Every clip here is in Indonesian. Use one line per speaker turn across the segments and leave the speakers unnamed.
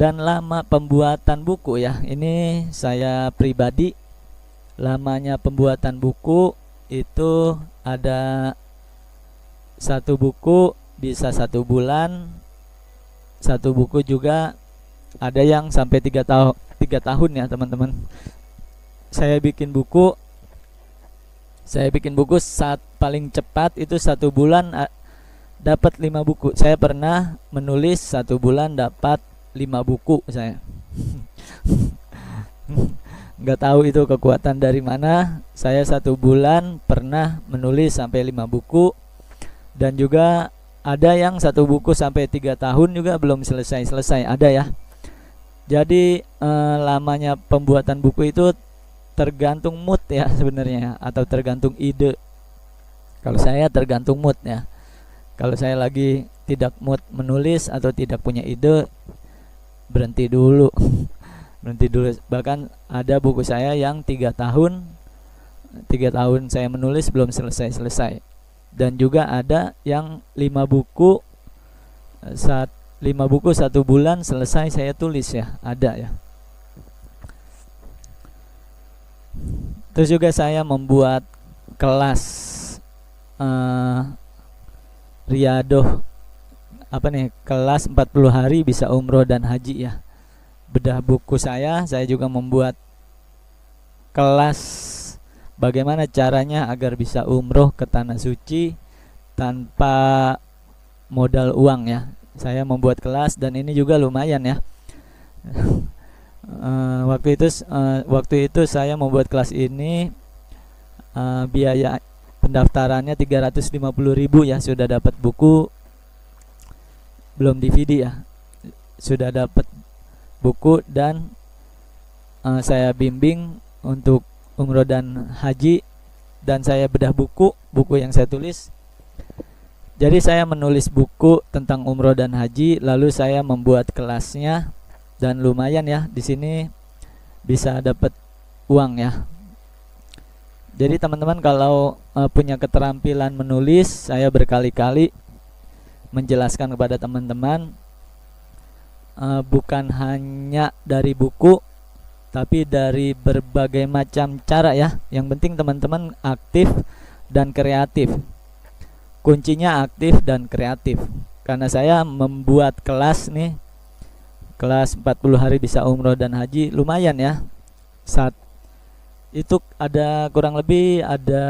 Dan lama pembuatan buku ya, ini saya pribadi, lamanya pembuatan buku itu ada satu buku bisa 1 bulan, satu buku juga ada yang sampai 3 tahun ya teman-teman. Saya bikin buku saat paling cepat itu 1 bulan dapat 5 buku. Saya pernah menulis 1 bulan dapat 5 buku saya. Nggak tahu itu kekuatan dari mana. Saya 1 bulan pernah menulis sampai 5 buku. Dan juga ada yang 1 buku sampai 3 tahun juga belum selesai ada ya. Jadi lamanya pembuatan buku itu tergantung mood ya sebenarnya, atau tergantung ide. Kalau saya tergantung mood ya. Kalau saya lagi tidak mood menulis atau tidak punya ide, berhenti dulu. Berhenti dulu. Bahkan ada buku saya yang 3 tahun saya menulis belum selesai. Dan juga ada yang 5 buku 1 bulan selesai saya tulis ya, ada ya. Terus juga saya membuat kelas riadoh, kelas 40 hari bisa umroh dan haji ya. Bedah buku saya juga membuat kelas bagaimana caranya agar bisa umroh ke tanah suci tanpa modal uang ya. Saya membuat kelas dan ini juga lumayan ya. Waktu itu saya membuat kelas ini biaya pendaftarannya 350.000 ya. Sudah dapat buku, belum DVD ya. Sudah dapat buku dan saya bimbing untuk umroh dan haji, dan saya bedah buku yang saya tulis. Jadi saya menulis buku tentang umroh dan haji, lalu saya membuat kelasnya, dan lumayan ya, di sini bisa dapat uang ya. Jadi teman-teman kalau punya keterampilan menulis, saya berkali-kali menjelaskan kepada teman-teman, bukan hanya dari buku, tapi dari berbagai macam cara ya. Yang penting teman-teman aktif dan kreatif. Kuncinya aktif dan kreatif. Karena saya membuat kelas nih, kelas 40 hari bisa umroh dan haji, lumayan ya. Saat itu kurang lebih ada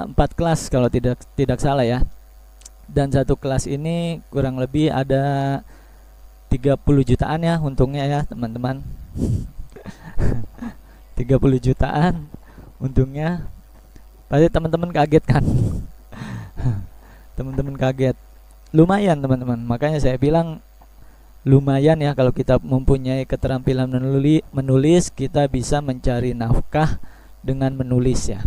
4 kelas kalau tidak salah ya. Dan satu kelas ini kurang lebih ada 30 jutaan ya untungnya ya teman-teman. 30 jutaan untungnya. Pasti teman-teman kaget kan? Teman-teman kaget. Lumayan teman-teman. Makanya saya bilang lumayan ya kalau kita mempunyai keterampilan menulis, kita bisa mencari nafkah dengan menulis ya.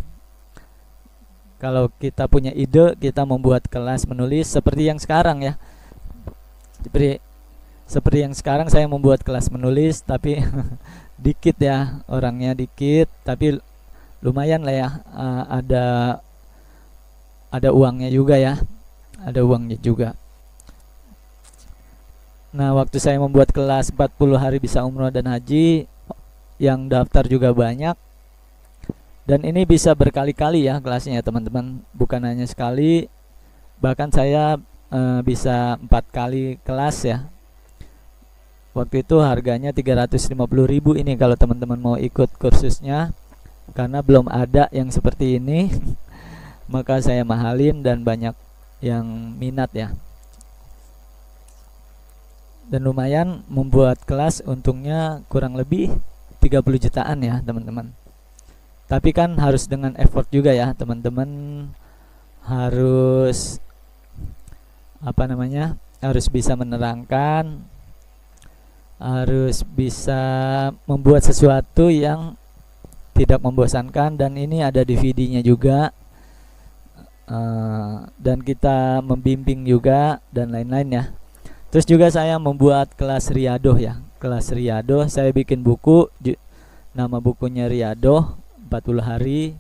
Kalau kita punya ide, kita membuat kelas menulis seperti yang sekarang ya. Seperti yang sekarang saya membuat kelas menulis, tapi dikit ya, orangnya dikit, tapi lumayan lah ya. Ada uangnya juga ya. Ada uangnya juga. Nah, waktu saya membuat kelas 40 hari bisa umroh dan haji, yang daftar juga banyak. Dan ini bisa berkali-kali ya kelasnya teman-teman, bukan hanya sekali. Bahkan saya bisa 4 kali kelas ya. Waktu itu harganya 350.000 ini kalau teman-teman mau ikut kursusnya. Karena belum ada yang seperti ini, maka saya mahalin dan banyak yang minat ya. Dan lumayan membuat kelas, untungnya kurang lebih 30 jutaan ya teman-teman. Tapi kan harus dengan effort juga ya teman-teman. Harus harus bisa menerangkan, harus bisa membuat sesuatu yang tidak membosankan. Dan ini ada DVD-nya juga, dan kita membimbing juga dan lain-lain ya. Terus juga saya membuat kelas riadoh ya. Kelas riadoh, saya bikin buku, nama bukunya Riadoh 40 hari.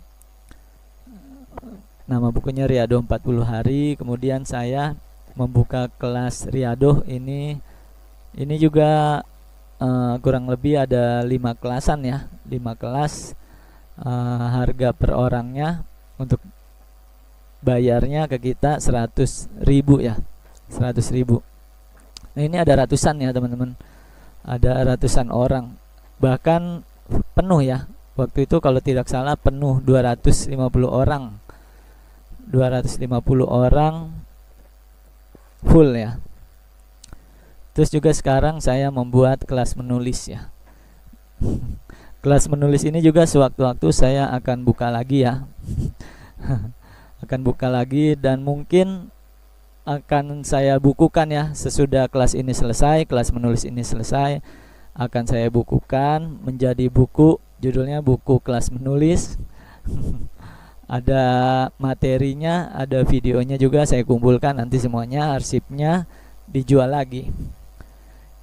Nama bukunya Riadoh 40 hari. Kemudian saya membuka kelas riadoh ini juga kurang lebih ada 5 kelasan ya, 5 kelas. Harga per orangnya untuk bayarnya ke kita 100.000 ya, 100.000. Nah ini ada ratusan ya teman-teman, ada ratusan orang, bahkan penuh ya. Waktu itu kalau tidak salah penuh 250 orang, 250 orang full ya. Terus juga sekarang saya membuat kelas menulis ya. Kelas menulis ini juga sewaktu-waktu saya akan buka lagi ya. Akan buka lagi dan mungkin akan saya bukukan ya sesudah kelas ini selesai, kelas menulis ini selesai, akan saya bukukan menjadi buku, judulnya buku kelas menulis. Ada materinya, ada videonya juga saya kumpulkan, nanti semuanya arsipnya dijual lagi.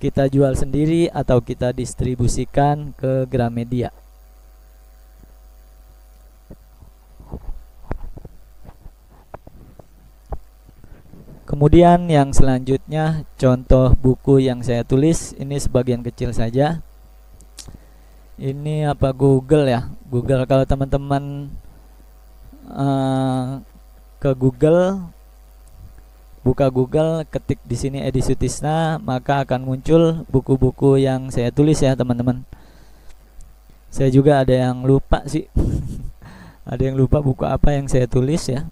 Kita jual sendiri atau kita distribusikan ke Gramedia. Kemudian yang selanjutnya contoh buku yang saya tulis, ini sebagian kecil saja. Ini apa, Google ya, Google. Kalau teman-teman ke Google, buka Google, ketik di sini Edi Sutisna, maka akan muncul buku-buku yang saya tulis ya teman-teman. Saya juga ada yang lupa sih. Ada yang lupa buku apa yang saya tulis ya.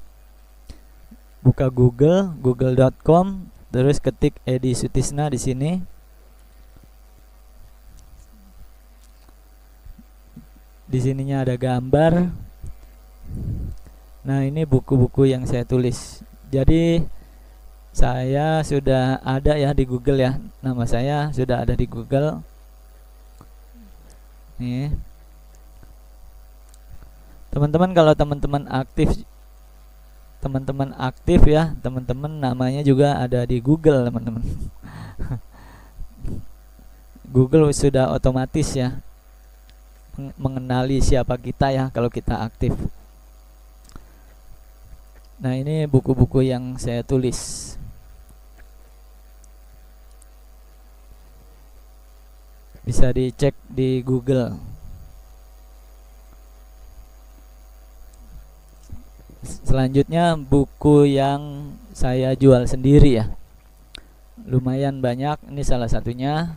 Buka Google, google.com, terus ketik Edi Sutisna di sini. Di sininya ada gambar. Nah, ini buku-buku yang saya tulis. Jadi saya sudah ada ya di Google ya. Nama saya sudah ada di Google. Nih. Teman-teman, kalau teman-teman aktif ya, teman-teman namanya juga ada di Google teman-teman. Google sudah otomatis ya mengenali siapa kita ya kalau kita aktif. Nah ini buku-buku yang saya tulis. Bisa dicek di Google. Selanjutnya buku yang saya jual sendiri ya, lumayan banyak. Ini salah satunya.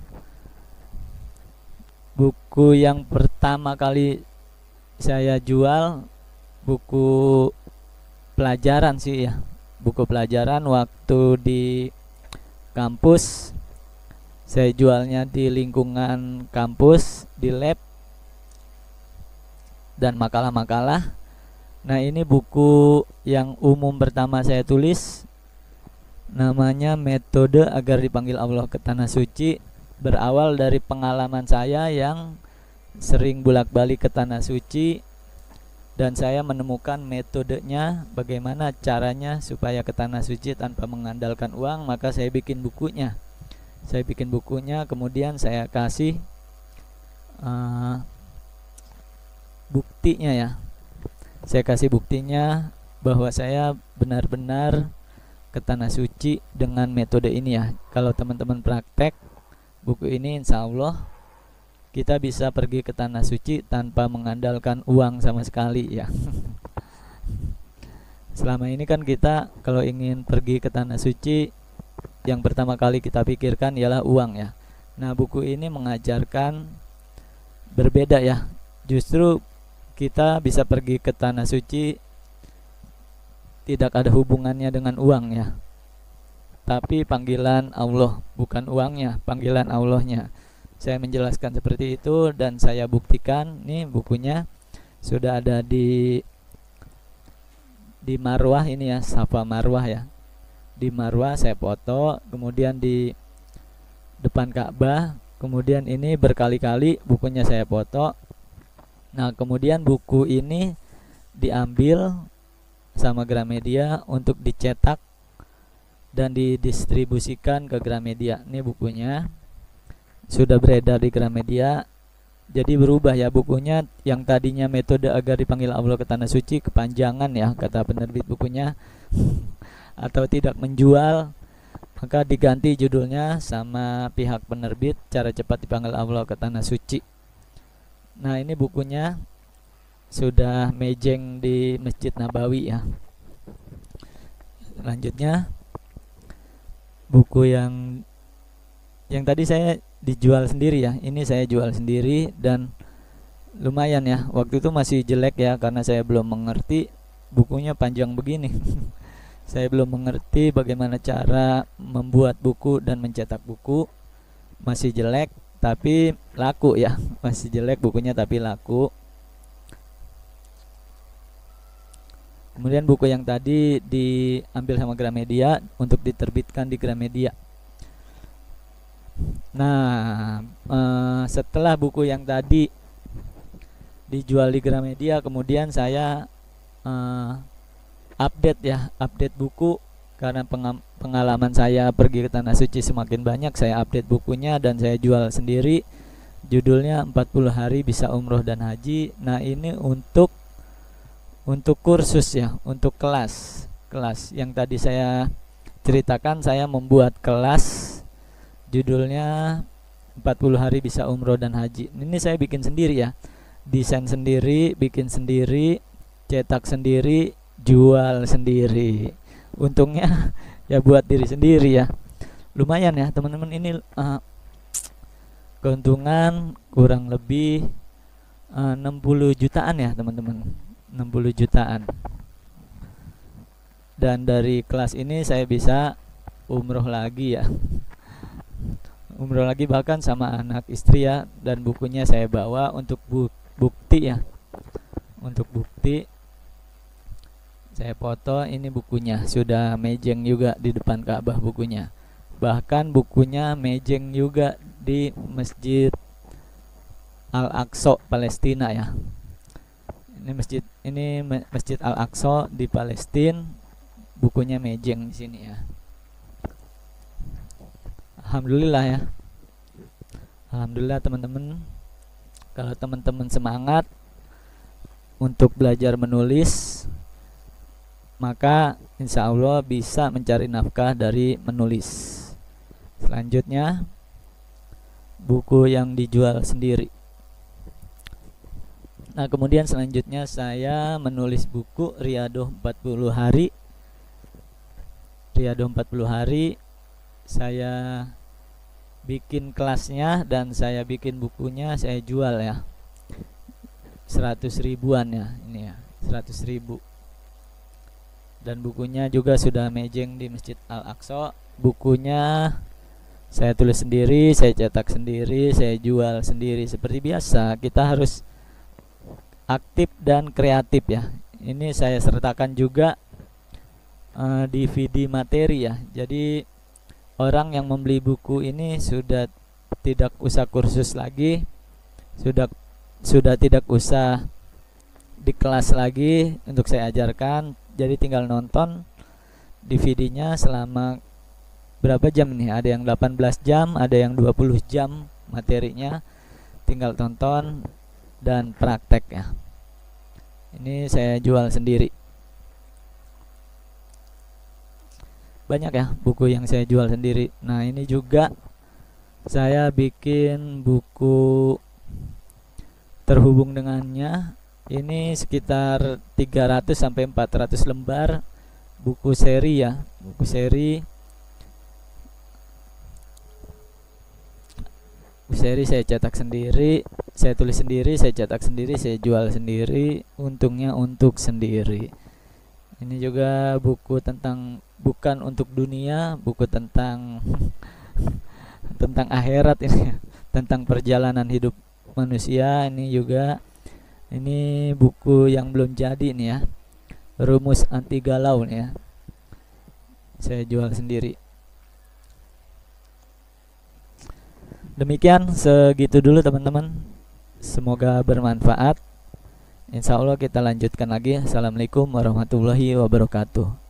Buku yang pertama kali saya jual buku pelajaran sih ya, buku pelajaran waktu di kampus. Saya jualnya di lingkungan kampus, di lab, dan makalah-makalah. Nah ini buku yang umum pertama saya tulis, namanya Metode Agar Dipanggil Allah ke Tanah Suci. Berawal dari pengalaman saya yang sering bolak-balik ke Tanah Suci, dan saya menemukan metodenya, bagaimana caranya supaya ke Tanah Suci tanpa mengandalkan uang. Maka saya bikin bukunya. Kemudian saya kasih buktinya ya. Saya kasih buktinya bahwa saya benar-benar ke Tanah Suci dengan metode ini ya. Kalau teman-teman praktek buku ini, insya Allah kita bisa pergi ke Tanah Suci tanpa mengandalkan uang sama sekali ya. Selama ini kan kita kalau ingin pergi ke Tanah Suci, yang pertama kali kita pikirkan ialah uang ya. Nah buku ini mengajarkan berbeda ya. Justru kita bisa pergi ke Tanah Suci tidak ada hubungannya dengan uang ya, tapi panggilan Allah, bukan uangnya, panggilan Allahnya. Saya menjelaskan seperti itu dan saya buktikan. Nih bukunya sudah ada di Marwah ini ya, Safa Marwah ya. Di Marwah saya foto, kemudian di depan Ka'bah, kemudian ini berkali-kali bukunya saya foto. Nah kemudian buku ini diambil sama Gramedia untuk dicetak dan didistribusikan ke Gramedia. Ini bukunya sudah beredar di Gramedia. Jadi berubah ya bukunya, yang tadinya Metode Agar Dipanggil Allah ke Tanah Suci, kepanjangan ya kata penerbit bukunya, atau tidak menjual maka diganti judulnya sama pihak penerbit, Cara Cepat Dipanggil Allah ke Tanah Suci. Nah, ini bukunya sudah mejeng di Masjid Nabawi ya. Selanjutnya buku yang tadi saya dijual sendiri ya, ini saya jual sendiri dan lumayan ya. Waktu itu masih jelek ya karena saya belum mengerti, bukunya panjang begini. Saya belum mengerti bagaimana cara membuat buku dan mencetak buku, masih jelek tapi laku ya. Masih jelek bukunya tapi laku. Kemudian buku yang tadi diambil sama Gramedia untuk diterbitkan di Gramedia. Nah, setelah buku yang tadi dijual di Gramedia, kemudian saya update buku karena pengalaman saya pergi ke Tanah Suci semakin banyak. Saya update bukunya dan saya jual sendiri. Judulnya 40 hari bisa umroh dan haji. Nah, ini untuk kursus ya, untuk kelas yang tadi saya ceritakan. Saya membuat kelas judulnya 40 hari bisa umroh dan haji. Ini saya bikin sendiri ya, desain sendiri, bikin sendiri, cetak sendiri, jual sendiri. Untungnya ya buat diri sendiri ya, lumayan ya teman-teman. Ini keuntungan kurang lebih 60 jutaan ya teman-teman, 60 jutaan. Dan dari kelas ini saya bisa umroh lagi ya, umroh lagi bahkan sama anak istri ya. Dan bukunya saya bawa untuk bukti ya, untuk bukti. Saya foto, ini bukunya sudah mejeng juga di depan Ka'bah bukunya. Bahkan bukunya mejeng juga di Masjid Al-Aqsa Palestina ya. Ini Masjid Al-Aqsa di Palestina, bukunya mejeng di sini ya. Alhamdulillah ya. Alhamdulillah teman-teman. Kalau teman-teman semangat untuk belajar menulis, maka insya Allah bisa mencari nafkah dari menulis. Selanjutnya buku yang dijual sendiri. Nah, kemudian selanjutnya saya menulis buku Riyadhah 40 hari. Riyadhah 40 hari saya bikin kelasnya dan saya bikin bukunya, saya jual ya, 100 ribuan ya, ini ya 100 ribu. Dan bukunya juga sudah mejeng di Masjid Al-Aqsa. Bukunya saya tulis sendiri, saya cetak sendiri, saya jual sendiri. Seperti biasa, kita harus aktif dan kreatif ya. Ini saya sertakan juga DVD materi ya. Jadi orang yang membeli buku ini sudah tidak usah kursus lagi, sudah tidak usah di kelas lagi untuk saya ajarkan. Jadi tinggal nonton DVD-nya selama berapa jam nih? Ada yang 18 jam, ada yang 20 jam materinya. Tinggal tonton dan praktek ya. Ini saya jual sendiri. Banyak ya buku yang saya jual sendiri. Nah, ini juga saya bikin buku terhubung dengannya. Ini sekitar 300 sampai 400 lembar buku seri ya, buku seri. Buku seri saya cetak sendiri, saya tulis sendiri, saya cetak sendiri, saya jual sendiri, untungnya untuk sendiri. Ini juga buku tentang, bukan untuk dunia, buku tentang tentang akhirat ini, tentang perjalanan hidup manusia. Ini juga, ini buku yang belum jadi nih ya, Rumus Anti Galau nih ya, saya jual sendiri. Demikian, segitu dulu teman-teman, semoga bermanfaat. Insya Allah kita lanjutkan lagi. Assalamualaikum warahmatullahi wabarakatuh.